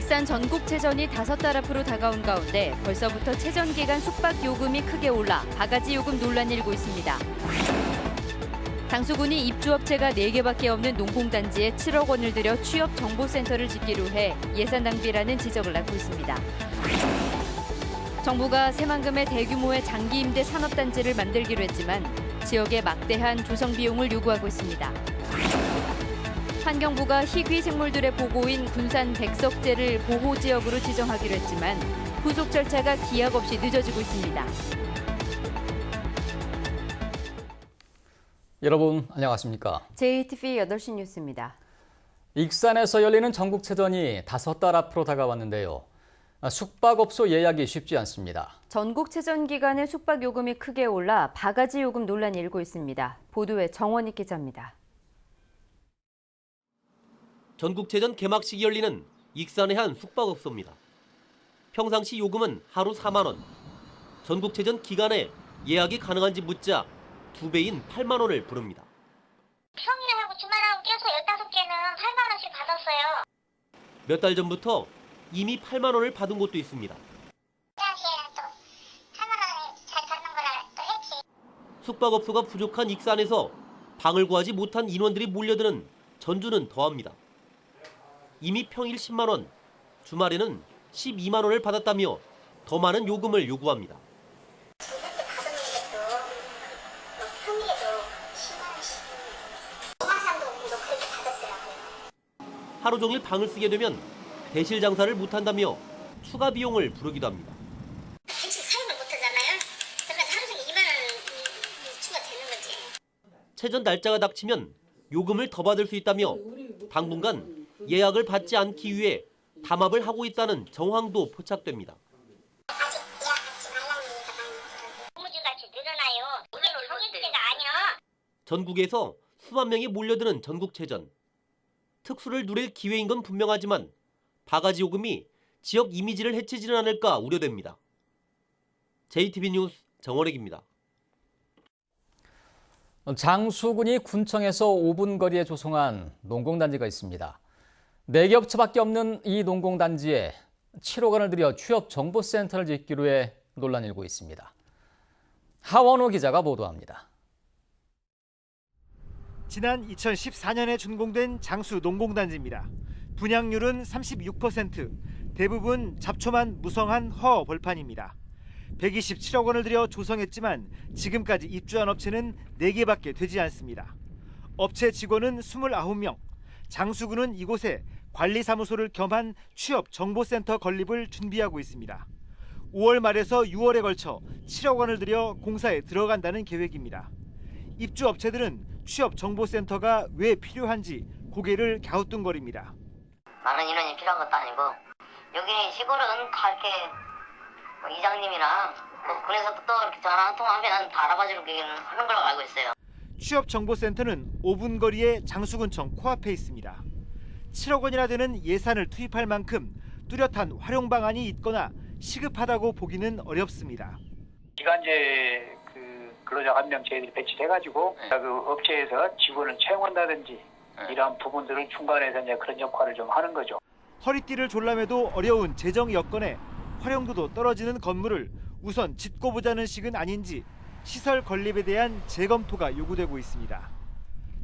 익산 전국체전이 5달 앞으로 다가온 가운데 벌써부터 체전 기간 숙박 요금이 크게 올라 바가지 요금 논란이 일고 있습니다. 장수군이 입주업체가 4개밖에 없는 농공단지에 7억 원을 들여 취업정보센터를 짓기로 해 예산 낭비라는 지적을 낳고 있습니다. 정부가 새만금의 대규모의 장기 임대 산업단지를 만들기로 했지만 지역에 막대한 조성 비용을 요구하고 있습니다. 환경부가 희귀 생물들의 보고인 군산 백석제를 보호지역으로 지정하기로 했지만 후속 절차가 기약 없이 늦어지고 있습니다. 여러분 안녕하십니까? JTV 8시 뉴스입니다. 익산에서 열리는 전국체전이 5달 앞으로 다가왔는데요. 숙박업소 예약이 쉽지 않습니다. 전국체전 기간에 숙박 요금이 크게 올라 바가지 요금 논란이 일고 있습니다. 보도에 정원익 기자입니다. 전국체전 개막식이 열리는 익산의 한 숙박업소입니다. 평상시 요금은 하루 4만 원. 전국체전 기간에 예약이 가능한지 묻자 2배인 8만 원을 부릅니다. 평일하고 주말하고 껴서 15개는 8만 원씩 받았어요. 몇 달 전부터 이미 8만 원을 받은 곳도 있습니다. 당시에는 또 8만 원이 잘 받는 거라 또 했지. 숙박업소가 부족한 익산에서 방을 구하지 못한 인원들이 몰려드는 전주는 더합니다. 이미 평일 10만 원, 주말에는 12만 원을 받았다며 더 많은 요금을 요구합니다. 하루 종일 방을 쓰게 되면 대실 장사를 못한다며 추가 비용을 부르기도 합니다. 대신 사용을 못하잖아요. 그러면 하루 종일 2만 원 추가되는 거지. 체전 날짜가 닥치면 요금을 더 받을 수 있다며 당분간 예약을 받지 않기 위해 담합을 하고 있다는 정황도 포착됩니다. 아직 예약하지 말라는 얘기가 많이 고무줄같이 늘어나요. 이게 성인대가 아니야. 전국에서 수만 명이 몰려드는 전국체전. 특수를 누릴 기회인 건 분명하지만 바가지 요금이 지역 이미지를 해치지는 않을까 우려됩니다. JTB 뉴스 정원익입니다. 장수군이 군청에서 5분 거리에 조성한 농공단지가 있습니다. 4개 업체밖에 없는 이 농공단지에 7억 원을 들여 취업정보센터를 짓기로 해 논란이 일고 있습니다. 하원호 기자가 보도합니다. 지난 2014년에 준공된 장수 농공단지입니다. 분양률은 36%, 대부분 잡초만 무성한 허 벌판입니다. 127억 원을 들여 조성했지만 지금까지 입주한 업체는 4개밖에 되지 않습니다. 업체 직원은 29명, 장수군은 이곳에 관리사무소를 겸한 취업정보센터 건립을 준비하고 있습니다. 5월 말에서 6월에 걸쳐 7억 원을 들여 공사에 들어간다는 계획입니다. 입주업체들은 취업정보센터가 왜 필요한지 고개를 갸우뚱거립니다. 많은 인원이 필요한 것도 아니고 여기 시골은 다 이렇게 이장님이나 군에서 또 이렇게 전화 한 통하면 다 알아봐주기는 하는 걸로 알고 있어요. 취업정보센터는 5분 거리에 장수군청 코앞에 있습니다. 7억 원이나 되는 예산을 투입할 만큼 뚜렷한 활용 방안이 있거나 시급하다고 보기는 어렵습니다. 기간제 근로자 한 명 저희들이 배치돼가지고 그 업체에서 직원을 채용한다든지 이러한 부분들을 중간에서 이제 그런 역할을 좀 하는 거죠. 허리띠를 졸라매도 어려운 재정 여건에 활용도도 떨어지는 건물을 우선 짓고 보자는 식은 아닌지 시설 건립에 대한 재검토가 요구되고 있습니다.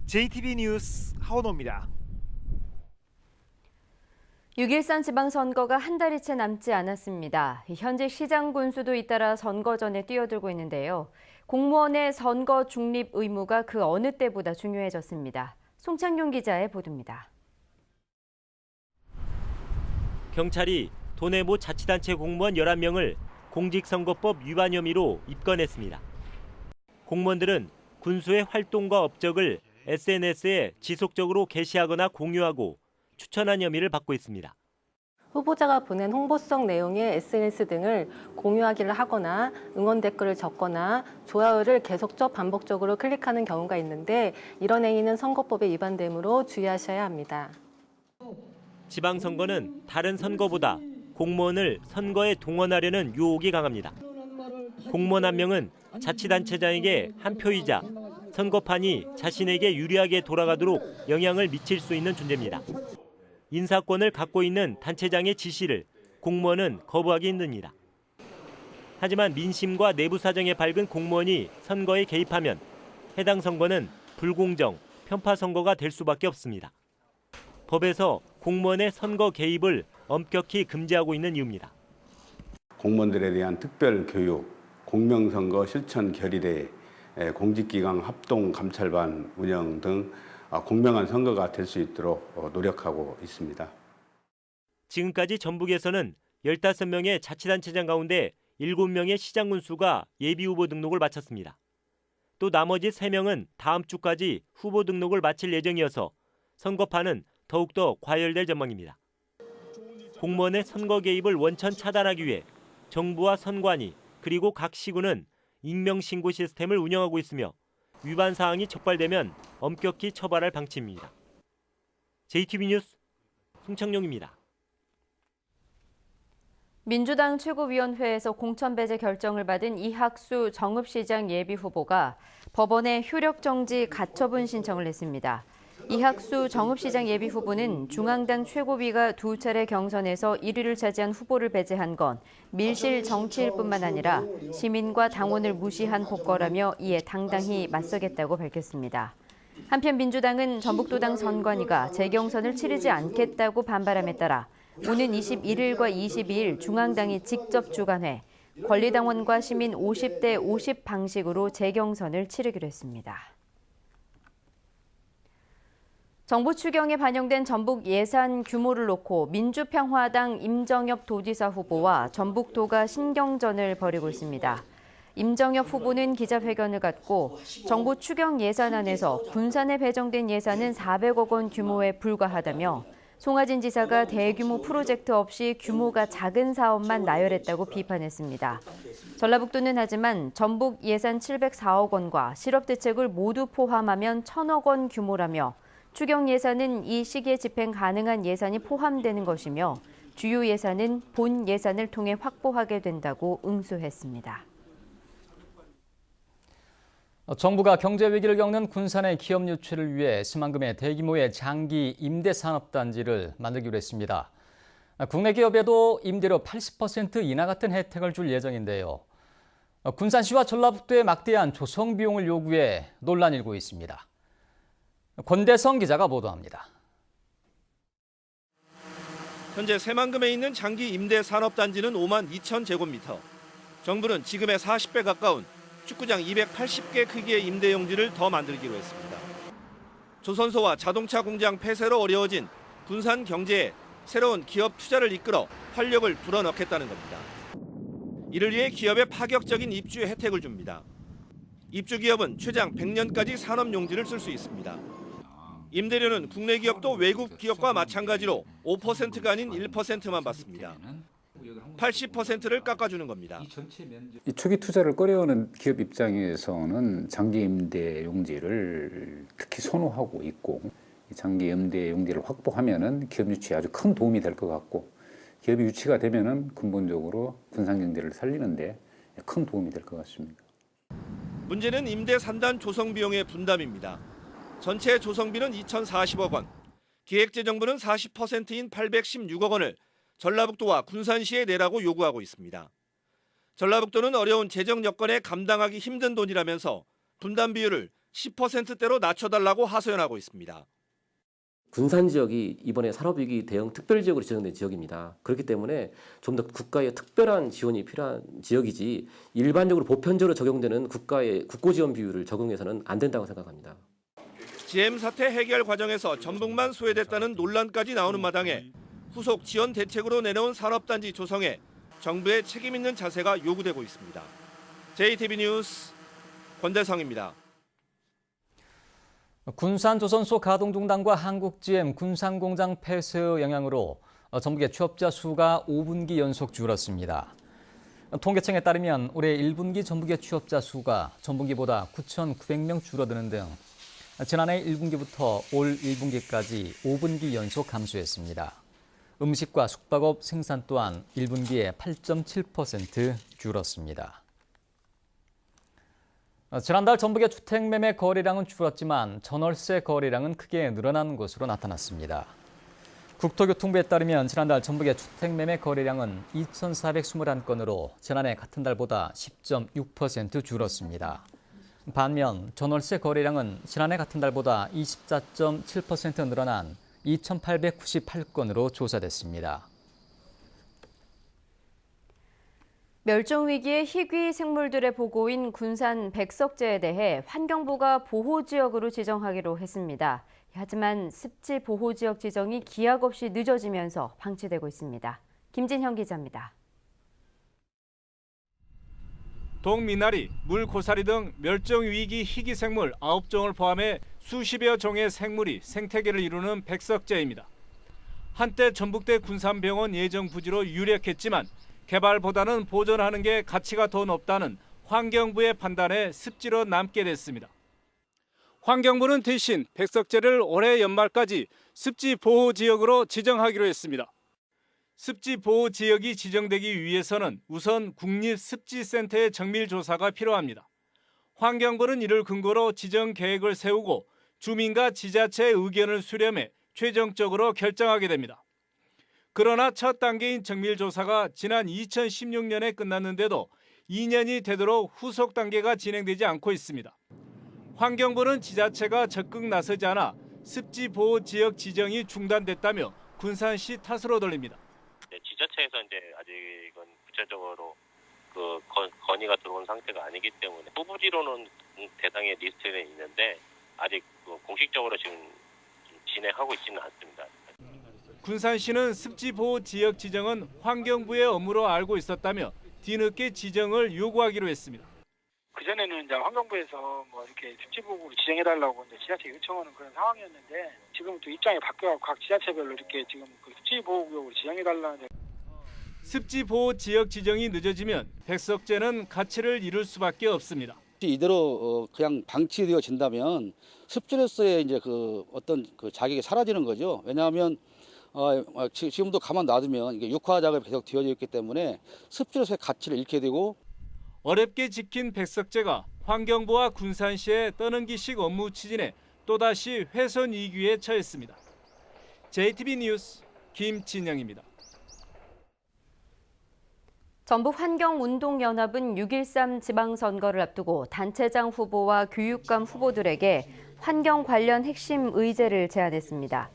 JTB 뉴스 하원호입니다. 6.13 지방선거가 한 달이 채 남지 않았습니다. 현재 시장 군수도 잇따라 선거전에 뛰어들고 있는데요. 공무원의 선거 중립 의무가 그 어느 때보다 중요해졌습니다. 송창용 기자의 보도입니다. 경찰이 도내모 자치단체 공무원 11명을 공직선거법 위반 혐의로 입건했습니다. 공무원들은 군수의 활동과 업적을 SNS에 지속적으로 게시하거나 공유하고 추천한 혐의를 받고 있습니다. 후보자가 보낸 홍보성 내용의 SNS 등을 공유하기를 하거나 응원 댓글을 적거나 좋아요를 계속적 반복적으로 클릭하는 경우가 있는데 이런 행위는 선거법에 위반되므로 주의하셔야 합니다. 지방선거는 다른 선거보다 공무원을 선거에 동원하려는 유혹이 강합니다. 공무원 한 명은 자치단체장에게 한 표이자 선거판이 자신에게 유리하게 돌아가도록 영향을 미칠 수 있는 존재입니다. 인사권을 갖고 있는 단체장의 지시를 공무원은 거부하기 힘듭니다. 하지만 민심과 내부 사정에 밝은 공무원이 선거에 개입하면 해당 선거는 불공정, 편파 선거가 될 수밖에 없습니다. 법에서 공무원의 선거 개입을 엄격히 금지하고 있는 이유입니다. 공무원들에 대한 특별 교육, 공명선거 실천 결의대, 공직기강 합동감찰반 운영 등 공명한 선거가 될 수 있도록 노력하고 있습니다. 지금까지 전북에서는 15명의 자치단체장 가운데 7명의 시장 군수가 예비후보 등록을 마쳤습니다. 또 나머지 3명은 다음 주까지 후보 등록을 마칠 예정이어서 선거판은 더욱더 과열될 전망입니다. 공무원의 선거 개입을 원천 차단하기 위해 정부와 선관위 그리고 각 시군은 익명신고 시스템을 운영하고 있으며 위반 사항이 적발되면 엄격히 처벌할 방침입니다. JTB 뉴스 송창용입니다. 민주당 최고위원회에서 공천 배제 결정을 받은 이학수 정읍시장 예비후보가 법원에 효력정지 가처분 신청을 했습니다. 이학수 정읍시장 예비후보는 중앙당 최고위가 2차례 경선에서 1위를 차지한 후보를 배제한 건 밀실 정치일 뿐만 아니라 시민과 당원을 무시한 폭거라며 이에 당당히 맞서겠다고 밝혔습니다. 한편 민주당은 전북도당 선관위가 재경선을 치르지 않겠다고 반발함에 따라 오는 21일과 22일 중앙당이 직접 주관해 권리당원과 시민 50대 50 방식으로 재경선을 치르기로 했습니다. 정부 추경에 반영된 전북 예산 규모를 놓고 민주평화당 임정엽 도지사 후보와 전북도가 신경전을 벌이고 있습니다. 임정엽 후보는 기자회견을 갖고 정부 추경 예산안에서 군산에 배정된 예산은 400억 원 규모에 불과하다며 송하진 지사가 대규모 프로젝트 없이 규모가 작은 사업만 나열했다고 비판했습니다. 전라북도는 하지만 전북 예산 704억 원과 실업대책을 모두 포함하면 1,000억 원 규모라며 추경 예산은 이 시기에 집행 가능한 예산이 포함되는 것이며 주요 예산은 본 예산을 통해 확보하게 된다고 응수했습니다. 정부가 경제 위기를 겪는 군산의 기업 유치를 위해 심한금의 대규모의 장기 임대산업단지를 만들기로 했습니다. 국내 기업에도 임대료 80% 인하 같은 혜택을 줄 예정인데요. 군산시와 전라북도의 막대한 조성 비용을 요구해 논란이 일고 있습니다. 권대성 기자가 보도합니다. 현재 새만금에 있는 장기 임대 산업단지는 5만 2천 제곱미터. 정부는 지금의 40배 가까운 축구장 280개 크기의 임대 용지를 더 만들기로 했습니다. 조선소와 자동차 공장 폐쇄로 어려워진 군산 경제에 새로운 기업 투자를 이끌어 활력을 불어넣겠다는 겁니다. 이를 위해 기업에 파격적인 입주 혜택을 줍니다. 입주 기업은 최장 100년까지 산업 용지를 쓸 수 있습니다. 임대료는 국내 기업도 외국 기업과 마찬가지로 5%가 아닌 1%만 받습니다. 80%를 깎아주는 겁니다. 이 초기 투자를 꺼려하는 기업 입장에서는 장기 임대 용지를 특히 선호하고 있고, 장기 임대 용지를 확보하면은 기업 유치에 아주 큰 도움이 될 것 같고, 기업이 유치가 되면은 근본적으로 군산 경제를 살리는데 큰 도움이 될 것 같습니다. 문제는 임대 산단 조성 비용의 분담입니다. 전체 조성비는 2,040억 원, 기획재정부는 40%인 816억 원을 전라북도와 군산시에 내라고 요구하고 있습니다. 전라북도는 어려운 재정 여건에 감당하기 힘든 돈이라면서 분담 비율을 10%대로 낮춰달라고 하소연하고 있습니다. 군산 지역이 이번에 산업위기 대응 특별지역으로 지정된 지역입니다. 그렇기 때문에 좀 더 국가의 특별한 지원이 필요한 지역이지 일반적으로 보편적으로 적용되는 국가의 국고지원 비율을 적용해서는 안 된다고 생각합니다. GM 사태 해결 과정에서 전북만 소외됐다는 논란까지 나오는 마당에 후속 지원 대책으로 내놓은 산업단지 조성에 정부의 책임 있는 자세가 요구되고 있습니다. JTB 뉴스 권대성입니다. 군산 조선소 가동 중단과 한국 GM 군산 공장 폐쇄 영향으로 전북의 취업자 수가 5분기 연속 줄었습니다. 통계청에 따르면 올해 1분기 전북의 취업자 수가 전분기보다 9,900명 줄어드는 등 지난해 1분기부터 올 1분기까지 5분기 연속 감소했습니다. 음식과 숙박업 생산 또한 1분기에 8.7% 줄었습니다. 지난달 전북의 주택 매매 거래량은 줄었지만 전월세 거래량은 크게 늘어난 것으로 나타났습니다. 국토교통부에 따르면 지난달 전북의 주택매매 거래량은 2,421건으로 지난해 같은 달보다 10.6% 줄었습니다. 반면 전월세 거래량은 지난해 같은 달보다 24.7% 늘어난 2,898건으로 조사됐습니다. 멸종위기의 희귀 생물들의 보고인 군산 백석재에 대해 환경부가 보호지역으로 지정하기로 했습니다. 하지만 습지 보호지역 지정이 기약 없이 늦어지면서 방치되고 있습니다. 김진형 기자입니다. 동미나리, 물고사리 등 멸종위기 희귀생물 9종을 포함해 수십여 종의 생물이 생태계를 이루는 백석재입니다. 한때 전북대 군산병원 예정 부지로 유력했지만 개발보다는 보존하는 게 가치가 더 높다는 환경부의 판단에 습지로 남게 됐습니다. 환경부는 대신 백석재를 올해 연말까지 습지 보호지역으로 지정하기로 했습니다. 습지 보호지역이 지정되기 위해서는 우선 국립습지센터의 정밀조사가 필요합니다. 환경부는 이를 근거로 지정 계획을 세우고 주민과 지자체의 의견을 수렴해 최종적으로 결정하게 됩니다. 그러나 첫 단계인 정밀조사가 지난 2016년에 끝났는데도 2년이 되도록 후속 단계가 진행되지 않고 있습니다. 환경부는 지자체가 적극 나서지 않아 습지 보호 지역 지정이 중단됐다며 군산시 탓으로 돌립니다. 지자체에서 이제 아직은 구체적으로 그 건의가 들어온 상태가 아니기 때문에 후보지로는 대상의 리스트에 있는데 아직 공식적으로 지금 진행하고 있지는 않습니다. 군산시는 습지 보호 지역 지정은 환경부의 업무로 알고 있었다며 뒤늦게 지정을 요구하기로 했습니다. 그전에는 이제 환경부에서 뭐 이렇게 습지보호구로 지정해달라고 이제 지자체 요청하는 그런 상황이었는데 지금 또 입장이 바뀌어 각 지자체별로 이렇게 지금 그 습지보호구역으로 지정해달라는. 습지 보호 지역 지정이 늦어지면 백석재는 가치를 잃을 수밖에 없습니다. 이대로 그냥 방치되어진다면 습지로서의 이제 그 어떤 그 자격이 사라지는 거죠. 왜냐하면 지금도 가만 놔두면 이게 육화 작업이 계속 되어져 있기 때문에 습지로서의 가치를 잃게 되고. 어렵게 지킨 백석재가 환경부와 군산시의 떠넘기식 업무 추진에 또다시 훼손 이규에 처했습니다. JTB 뉴스 김진영입니다. 전북환경운동연합은 6.13 지방선거를 앞두고 단체장 후보와 교육감 후보들에게 환경 관련 핵심 의제를 제안했습니다.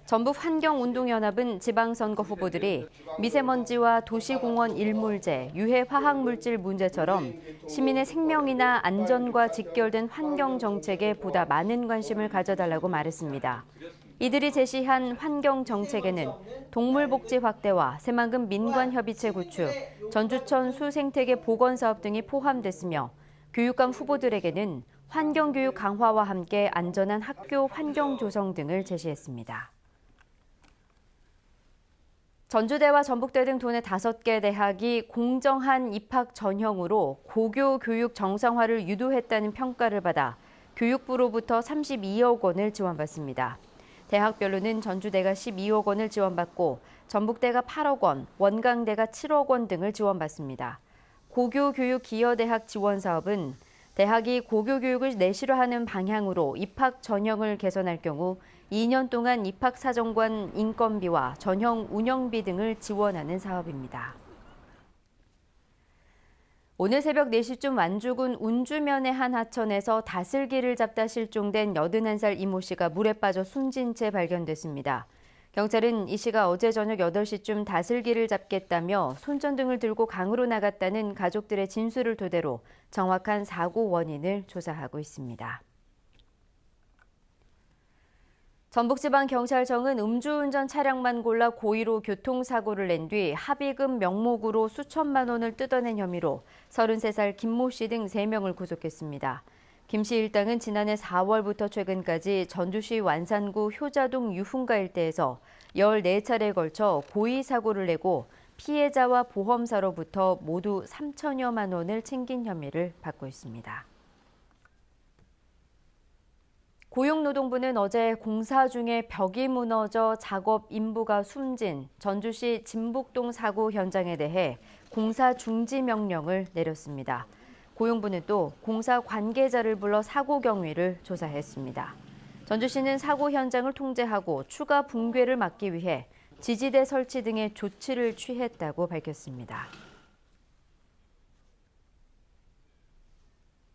전북환경운동연합은 지방선거 후보들이 미세먼지와 도시공원 일몰제, 유해 화학물질 문제처럼 시민의 생명이나 안전과 직결된 환경정책에 보다 많은 관심을 가져달라고 말했습니다. 이들이 제시한 환경정책에는 동물복지 확대와 새만금 민관협의체 구축, 전주천 수생태계 복원사업 등이 포함됐으며 교육감 후보들에게는 환경교육 강화와 함께 안전한 학교 환경 조성 등을 제시했습니다. 전주대와 전북대 등 도내 5개 대학이 공정한 입학 전형으로 고교 교육 정상화를 유도했다는 평가를 받아 교육부로부터 32억 원을 지원받습니다. 대학별로는 전주대가 12억 원을 지원받고 전북대가 8억 원, 원광대가 7억 원 등을 지원받습니다. 고교교육기여대학 지원사업은 대학이 고교교육을 내실화하는 방향으로 입학 전형을 개선할 경우 2년 동안 입학사정관 인건비와 전형 운영비 등을 지원하는 사업입니다. 오늘 새벽 4시쯤 완주군 운주면의 한 하천에서 다슬기를 잡다 실종된 81살 이모 씨가 물에 빠져 숨진 채 발견됐습니다. 경찰은 이 씨가 어제 저녁 8시쯤 다슬기를 잡겠다며 손전등을 들고 강으로 나갔다는 가족들의 진술을 토대로 정확한 사고 원인을 조사하고 있습니다. 전북지방경찰청은 음주운전 차량만 골라 고의로 교통사고를 낸 뒤 합의금 명목으로 수천만 원을 뜯어낸 혐의로 33살 김모 씨 등 3명을 구속했습니다. 김 씨 일당은 지난해 4월부터 최근까지 전주시 완산구 효자동 유흥가 일대에서 14차례에 걸쳐 고의 사고를 내고 피해자와 보험사로부터 모두 3천여만 원을 챙긴 혐의를 받고 있습니다. 고용노동부는 어제 공사 중에 벽이 무너져 작업 인부가 숨진 전주시 진북동 사고 현장에 대해 공사 중지 명령을 내렸습니다. 고용부는 또 공사 관계자를 불러 사고 경위를 조사했습니다. 전주시는 사고 현장을 통제하고 추가 붕괴를 막기 위해 지지대 설치 등의 조치를 취했다고 밝혔습니다.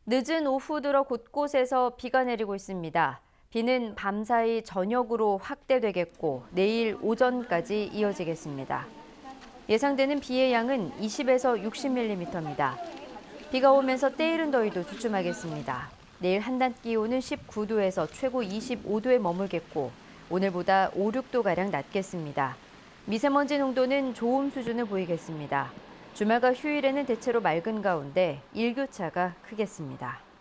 늦은 오후 들어 곳곳에서 비가 내리고 있습니다. 비는 밤사이 저녁으로 확대되겠고 내일 오전까지 이어지겠습니다. 예상되는 비의 양은 20에서 60mm입니다. 비가 오면서 때이른 더위도 주춤하겠습니다. 내일 한낮 기온은 19도에서 최고 25도에 머물겠고 오늘보다 5, 6도가량 낮겠습니다. 미세먼지 농도는 좋음 수준을 보이겠습니다. 주말과 휴일에는 대체로 맑은 가운데 일교차가 크겠습니다.